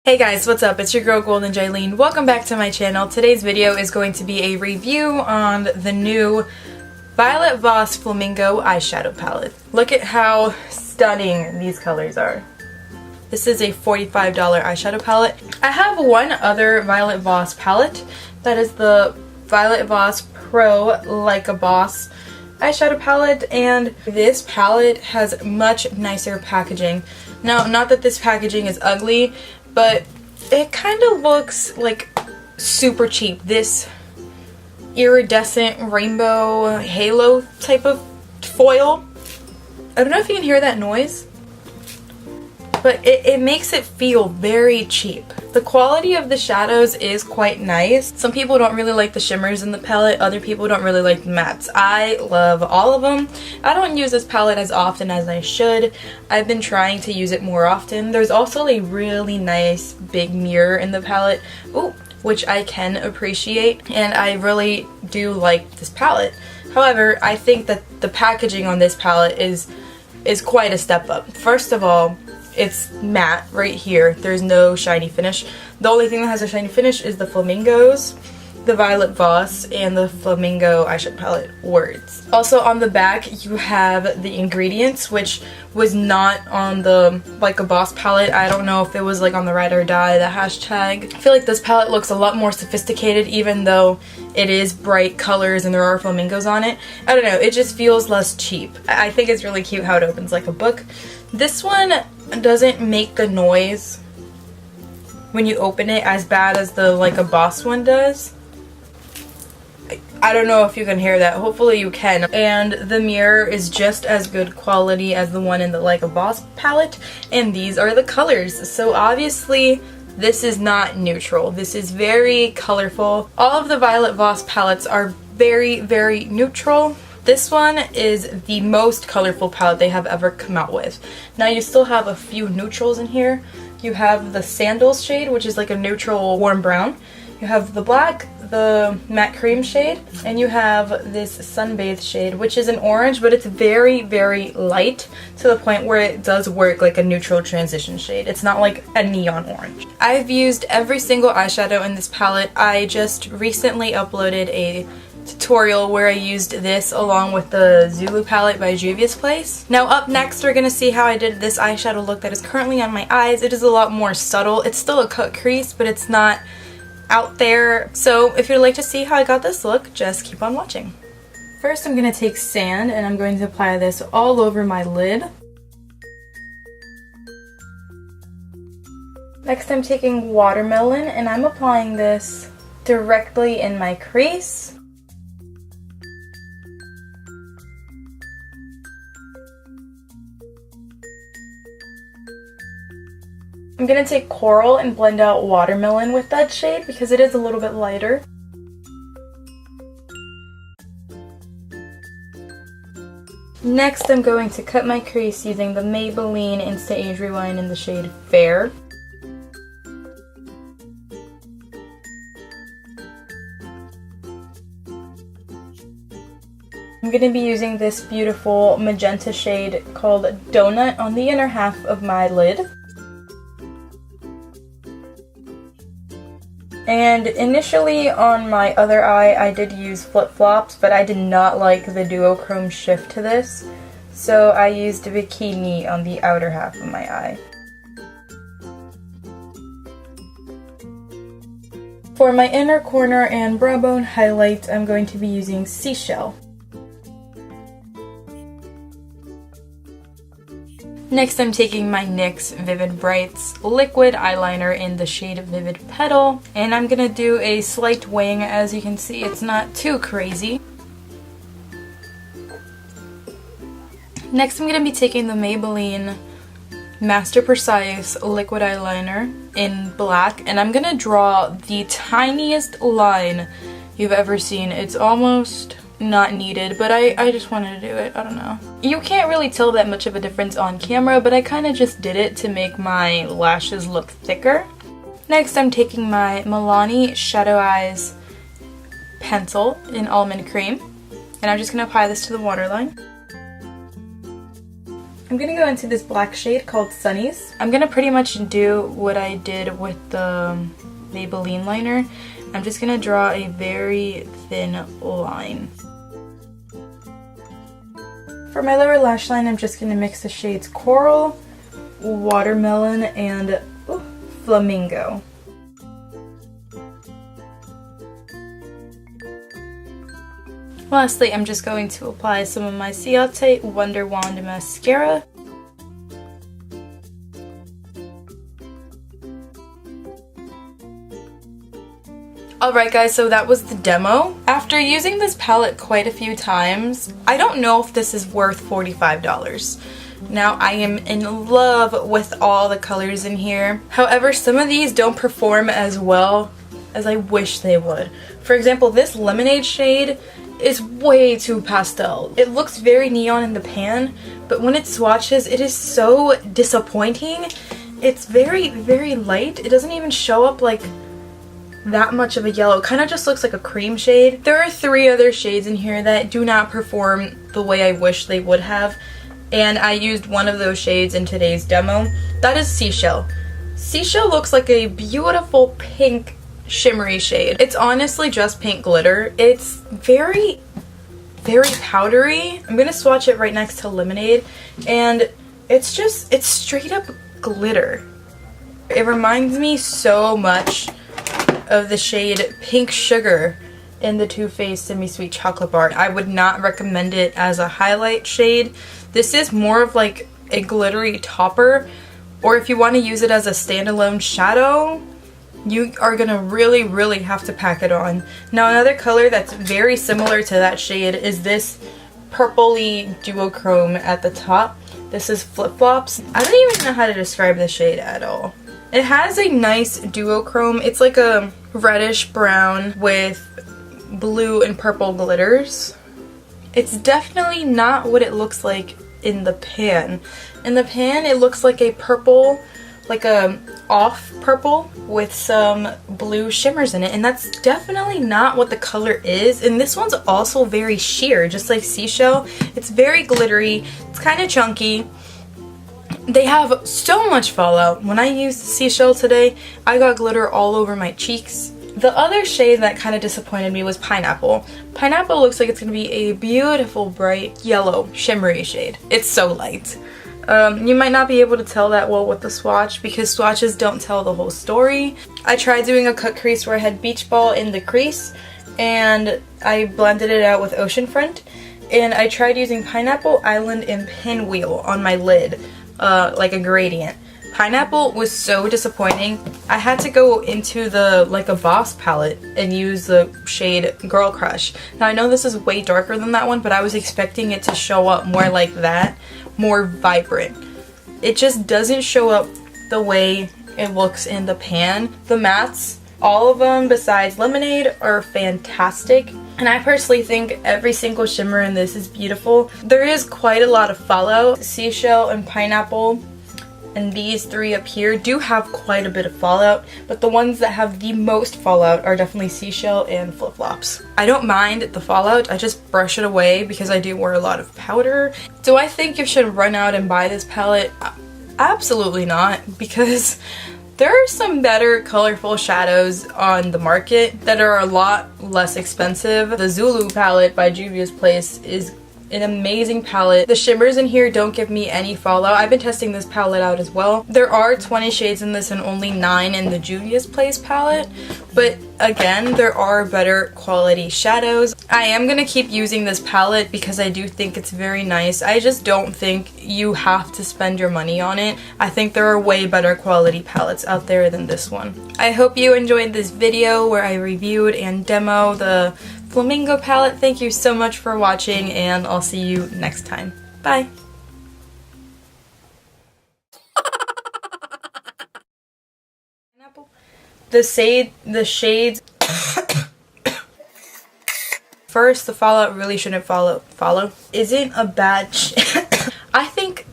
Hey guys, what's up? It's your girl Golden Jailene. Welcome back to my channel. Today's video is going to be a review on the new Violet Voss Flamingo eyeshadow palette. Look at how stunning these colors are. This is a $45 eyeshadow palette. I have one other Violet Voss palette. That is the Violet Voss Pro Like a Boss eyeshadow palette, and this palette has much nicer packaging. Now, not that this packaging is ugly, but it kind of looks like super cheap. This iridescent rainbow halo type of foil. I don't know if you can hear that noise, but it makes it feel very cheap. The quality of the shadows is quite nice. Some people don't really like the shimmers in the palette, other people don't really like the mattes. I love all of them. I don't use this palette as often as I should. I've been trying to use it more often. There's also a really nice big mirror in the palette, which I can appreciate, and I really do like this palette. However, I think that the packaging on this palette is quite a step up. First of all, it's matte right here. There's no shiny finish. The only thing that has a shiny finish is the flamingos, the Violet Voss, and the Flamingo eyeshadow palette words. Also on the back you have the ingredients, which was not on the Like a Boss palette. I don't know if it was like on the Ride or Die, the hashtag. I feel like this palette looks a lot more sophisticated, even though it is bright colors and there are flamingos on it. I don't know, it just feels less cheap. I think it's really cute how it opens like a book. This one doesn't make the noise when you open it as bad as the Like a Boss one does. I don't know if you can hear that. Hopefully you can. And the mirror is just as good quality as the one in the Like a Boss palette. And these are the colors. So obviously this is not neutral. This is very colorful. All of the Violet Voss palettes are very, very neutral. This one is the most colorful palette they have ever come out with. Now you still have a few neutrals in here. You have the Sandals shade, which is like a neutral warm brown. You have the black, the matte cream shade, and you have this Sunbathe shade, which is an orange, but it's very, very light to the point where it does work like a neutral transition shade. It's not like a neon orange. I've used every single eyeshadow in this palette. I just recently uploaded a tutorial where I used this along with the Zulu palette by Juvia's Place. Now up next we're gonna see how I did this eyeshadow look that is currently on my eyes. It is a lot more subtle. It's still a cut crease, but it's not out there. So if you'd like to see how I got this look, just keep on watching. First I'm gonna take sand and I'm going to apply this all over my lid. Next I'm taking watermelon and I'm applying this directly in my crease. I'm gonna take coral and blend out watermelon with that shade because it is a little bit lighter. Next I'm going to cut my crease using the Maybelline Insta Age Rewind in the shade Fair. I'm going to be using this beautiful magenta shade called Donut on the inner half of my lid. And initially on my other eye I did use flip-flops, but I did not like the duochrome shift to this, so I used Bikini on the outer half of my eye. For my inner corner and brow bone highlight, I'm going to be using Seashell. Next I'm taking my NYX Vivid Brights liquid eyeliner in the shade Vivid Petal, and I'm gonna do a slight wing. As you can see, it's not too crazy. Next I'm gonna be taking the Maybelline Master Precise liquid eyeliner in black, and I'm gonna draw the tiniest line you've ever seen. It's almost not needed, but I just wanted to do it. I don't know. You can't really tell that much of a difference on camera, but I kind of just did it to make my lashes look thicker. Next I'm taking my Milani Shadow Eyes pencil in Almond Cream, and I'm just going to apply this to the waterline. I'm gonna go into this black shade called Sunnies. I'm gonna pretty much do what I did with the Maybelline liner. I'm just gonna draw a very thin line. For my lower lash line, I'm just gonna mix the shades Coral, Watermelon, and Flamingo. Lastly, I'm just going to apply some of my Ciate Wonder Wand mascara. Alright guys, so that was the demo. After using this palette quite a few times, I don't know if this is worth $45. Now, I am in love with all the colors in here. However, some of these don't perform as well as I wish they would. For example, this Lemonade shade is way too pastel. It looks very neon in the pan, but when it swatches, it is so disappointing. It's very, very light. It doesn't even show up like that much of a yellow. It kind of just looks like a cream shade. There are 3 other shades in here that do not perform the way I wish they would have, and I used one of those shades in today's demo. That is Seashell. Seashell looks like a beautiful pink shimmery shade. It's honestly just pink glitter. It's very, very powdery. I'm gonna swatch it right next to Lemonade, and it's straight up glitter. It reminds me so much of the shade Pink Sugar in the Too Faced Semi-Sweet Chocolate Bar. I would not recommend it as a highlight shade. This is more of like a glittery topper, or if you want to use it as a standalone shadow, you are gonna really, really have to pack it on. Now, another color that's very similar to that shade is this purpley duochrome at the top. This is Flip Flops. I don't even know how to describe the shade at all. It has a nice duochrome. It's like a reddish brown with blue and purple glitters. It's definitely not what it looks like in the pan. In the pan, it looks like a purple, like a off purple with some blue shimmers in it, and that's definitely not what the color is. And this one's also very sheer, just like Seashell. It's very glittery, it's kind of chunky. They have so much fallout. When I used Seashell today, I got glitter all over my cheeks. The other shade that kind of disappointed me was Pineapple. Pineapple looks like it's going to be a beautiful bright yellow shimmery shade. It's so light. You might not be able to tell that well with the swatch because swatches don't tell the whole story. I tried doing a cut crease where I had Beach Ball in the crease, and I blended it out with Oceanfront, and I tried using Pineapple Island and Pinwheel on my lid, like a gradient. Pineapple was so disappointing. I had to go into the like a Voss palette and use the shade Girl Crush. Now I know this is way darker than that one, but I was expecting it to show up more like that, more vibrant. It just doesn't show up the way it looks in the pan. The mattes, all of them besides Lemonade, are fantastic. And I personally think every single shimmer in this is beautiful. There is quite a lot of fallout. Seashell and Pineapple and these 3 up here do have quite a bit of fallout, but the ones that have the most fallout are definitely Seashell and Flip Flops. I don't mind the fallout, I just brush it away because I do wear a lot of powder. Do I think you should run out and buy this palette? Absolutely not, because there are some better colorful shadows on the market that are a lot less expensive. The Zulu palette by Juvia's Place is an amazing palette. The shimmers in here don't give me any fallout. I've been testing this palette out as well. There are 20 shades in this and only 9 in the Juvia's Place palette, but again, there are better quality shadows. I am gonna keep using this palette because I do think it's very nice. I just don't think you have to spend your money on it. I think there are way better quality palettes out there than this one. I hope you enjoyed this video where I reviewed and demo the Flamingo palette. Thank you so much for watching, and I'll see you next time. Bye! The shades. First, the fallout really shouldn't follow. Isn't a bad I think